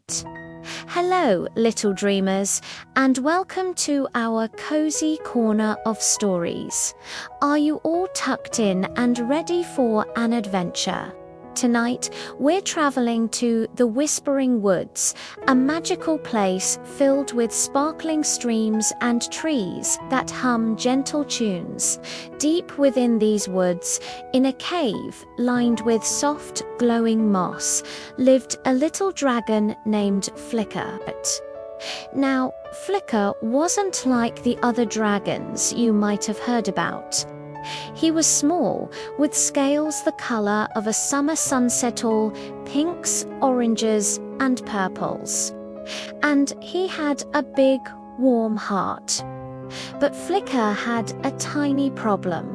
Hello, little dreamers, and welcome to our cozy corner of stories. Are you all tucked in and ready for an adventure? Tonight, we're traveling to the Whispering Woods, a magical place filled with sparkling streams and trees that hum gentle tunes. Deep within these woods, in a cave lined with soft, glowing moss, lived a little dragon named Flicker. Now, Flicker wasn't like the other dragons you might have heard about. He was small, with scales the color of a summer sunset, all pinks, oranges, and purples. And he had a big, warm heart. But Flicker had a tiny problem.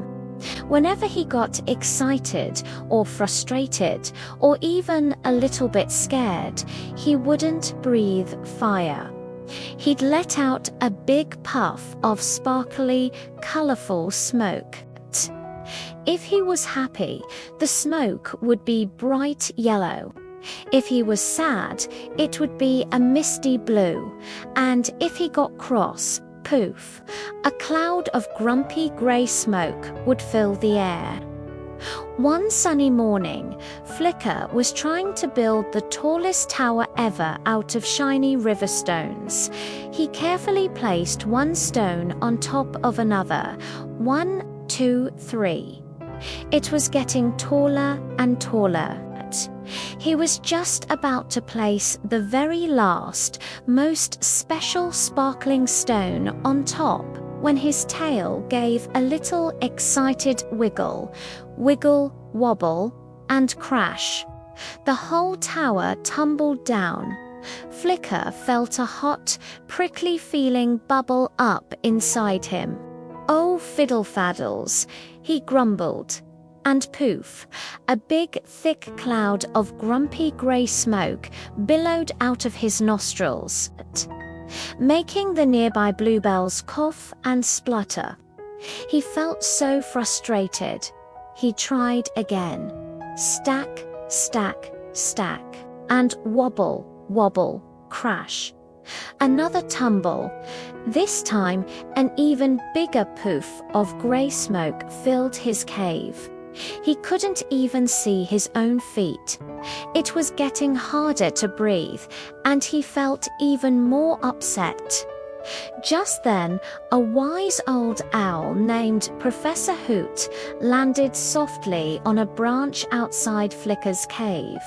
Whenever he got excited or frustrated or even a little bit scared, he wouldn't breathe fire. He'd let out a big puff of sparkly, colorful smoke. If he was happy, the smoke would be bright yellow. If he was sad, it would be a misty blue. And if he got cross, poof, a cloud of grumpy grey smoke would fill the air. One sunny morning, Flicker was trying to build the tallest tower ever out of shiny river stones. He carefully placed one stone on top of another. 1, 2, 3. It was getting taller and taller. He was just about to place the very last, most special sparkling stone on top when his tail gave a little excited wiggle, wiggle, wobble, and crash. The whole tower tumbled down. Flicker felt a hot, prickly feeling bubble up inside him. "Oh, fiddle-faddles," he grumbled. And poof, a big, thick cloud of grumpy grey smoke billowed out of his nostrils, making the nearby bluebells cough and splutter. He felt so frustrated. He tried again. Stack, stack, stack, and wobble, wobble, crash. Another tumble. This time, an even bigger poof of grey smoke filled his cave. He couldn't even see his own feet. It was getting harder to breathe, and he felt even more upset. Just then, a wise old owl named Professor Hoot landed softly on a branch outside Flicker's cave.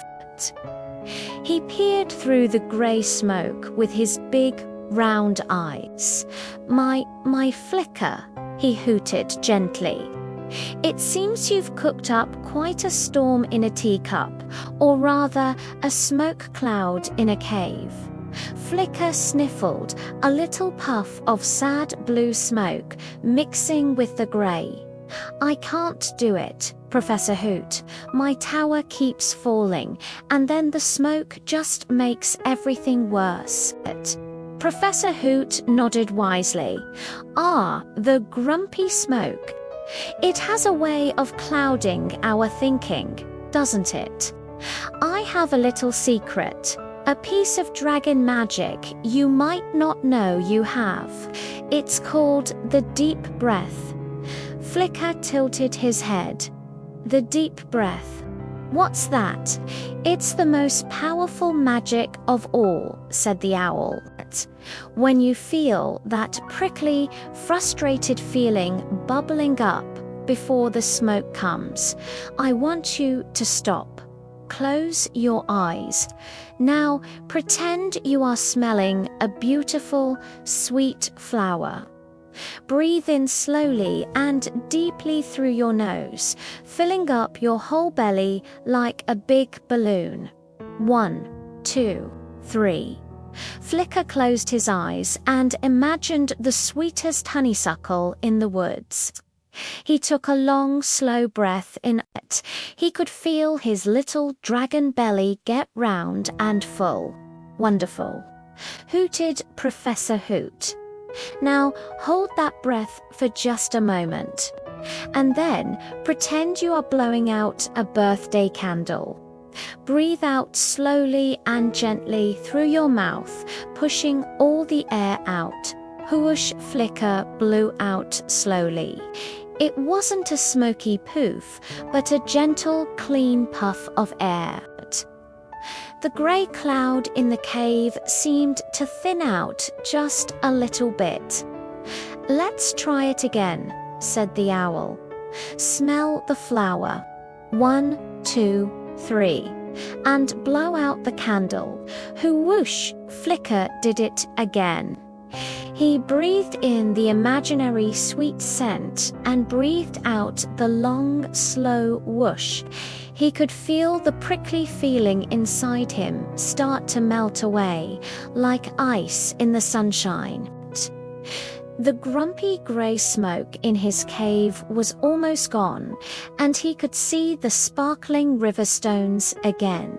He peered through the grey smoke with his big, round eyes. My Flicker," he hooted gently. "It seems you've cooked up quite a storm in a teacup, or rather, a smoke cloud in a cave." Flicker sniffled, a little puff of sad blue smoke mixing with the grey. "I can't do it, Professor Hoot. My tower keeps falling, and then the smoke just makes everything worse." Professor Hoot nodded wisely. "Ah, the grumpy smoke. It has a way of clouding our thinking, doesn't it? I have a little secret, a piece of dragon magic you might not know you have. It's called the deep breath." Flicker tilted his head. "The deep breath. What's that?" "It's the most powerful magic of all," said the owl. "When you feel that prickly, frustrated feeling bubbling up before the smoke comes, I want you to stop. Close your eyes. Now pretend you are smelling a beautiful, sweet flower. Breathe in slowly and deeply through your nose, filling up your whole belly like a big balloon. 1, 2, 3. Flicker closed his eyes and imagined the sweetest honeysuckle in the woods. He took a long, slow breath in it. He could feel his little dragon belly get round and full. "Wonderful," hooted Professor Hoot. "Now hold that breath for just a moment. And then pretend you are blowing out a birthday candle. Breathe out slowly and gently through your mouth, pushing all the air out. Whoosh, flicker, blew out slowly. It wasn't a smoky poof, but a gentle, clean puff of air. The grey cloud in the cave seemed to thin out just a little bit. "Let's try it again," said the owl. "Smell the flower. 1, 2, 3. And blow out the candle." Whoosh, flicker did it again. He breathed in the imaginary sweet scent and breathed out the long, slow whoosh. He could feel the prickly feeling inside him start to melt away, like ice in the sunshine. The grumpy grey smoke in his cave was almost gone, and he could see the sparkling river stones again.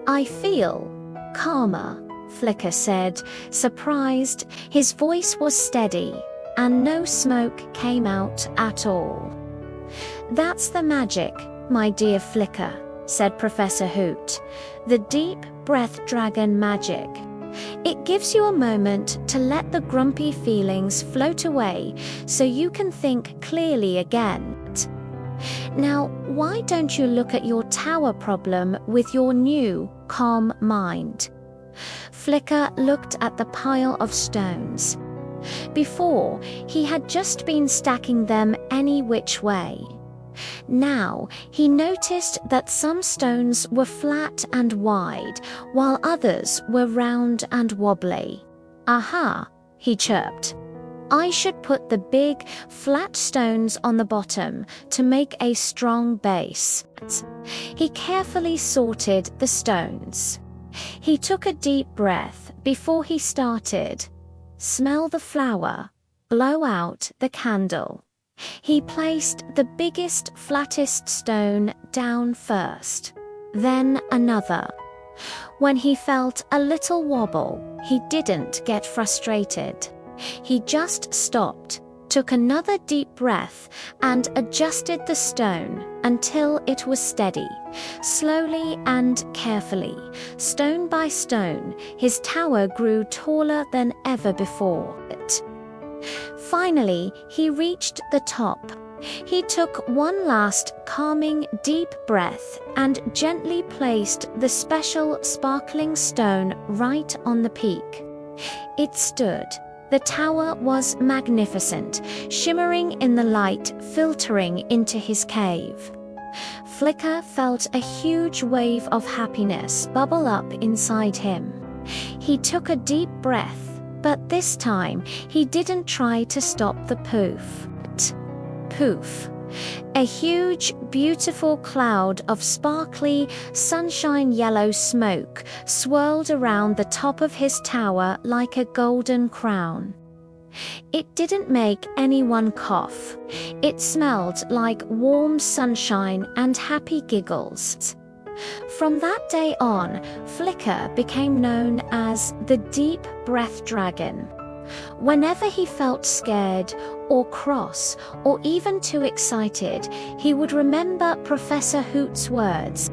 "I feel calmer," Flicker said, surprised. His voice was steady, and no smoke came out at all. "That's the magic, my dear Flicker," said Professor Hoot. "The deep breath dragon magic. It gives you a moment to let the grumpy feelings float away so you can think clearly again. Now, why don't you look at your tower problem with your new, calm mind?" Flicker looked at the pile of stones. Before, he had just been stacking them any which way. Now, he noticed that some stones were flat and wide, while others were round and wobbly. "Aha," he chirped. "I should put the big, flat stones on the bottom to make a strong base." He carefully sorted the stones. He took a deep breath before he started. Smell the flower, blow out the candle. He placed the biggest, flattest stone down first, then another. When he felt a little wobble, he didn't get frustrated. He just stopped, took another deep breath, and adjusted the stone until it was steady. Slowly and carefully, stone by stone, his tower grew taller than ever before. Finally, he reached the top. He took one last calming, deep breath and gently placed the special sparkling stone right on the peak. It stood. The tower was magnificent, shimmering in the light filtering into his cave. Flicker felt a huge wave of happiness bubble up inside him. He took a deep breath, but this time he didn't try to stop the poof. Poof. A huge, beautiful cloud of sparkly, sunshine yellow smoke swirled around the top of his tower like a golden crown. It didn't make anyone cough. It smelled like warm sunshine and happy giggles. From that day on, Flicker became known as the Deep Breath Dragon. Whenever he felt scared or cross or even too excited, he would remember Professor Hoot's words.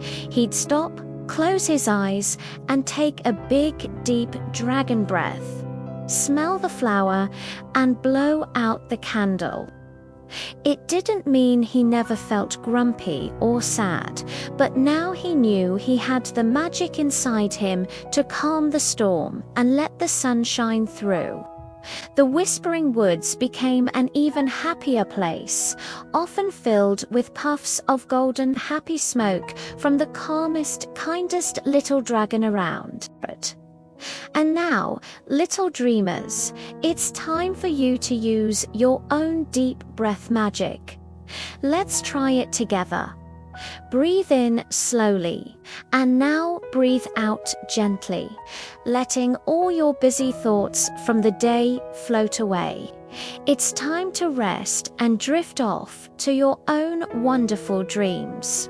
He'd stop, close his eyes, and take a big, deep dragon breath, smell the flower, and blow out the candle. It didn't mean he never felt grumpy or sad, but now he knew he had the magic inside him to calm the storm and let the sun shine through. The Whispering Woods became an even happier place, often filled with puffs of golden happy smoke from the calmest, kindest little dragon around. And now, little dreamers, it's time for you to use your own deep breath magic. Let's try it together. Breathe in slowly, and now breathe out gently, letting all your busy thoughts from the day float away. It's time to rest and drift off to your own wonderful dreams.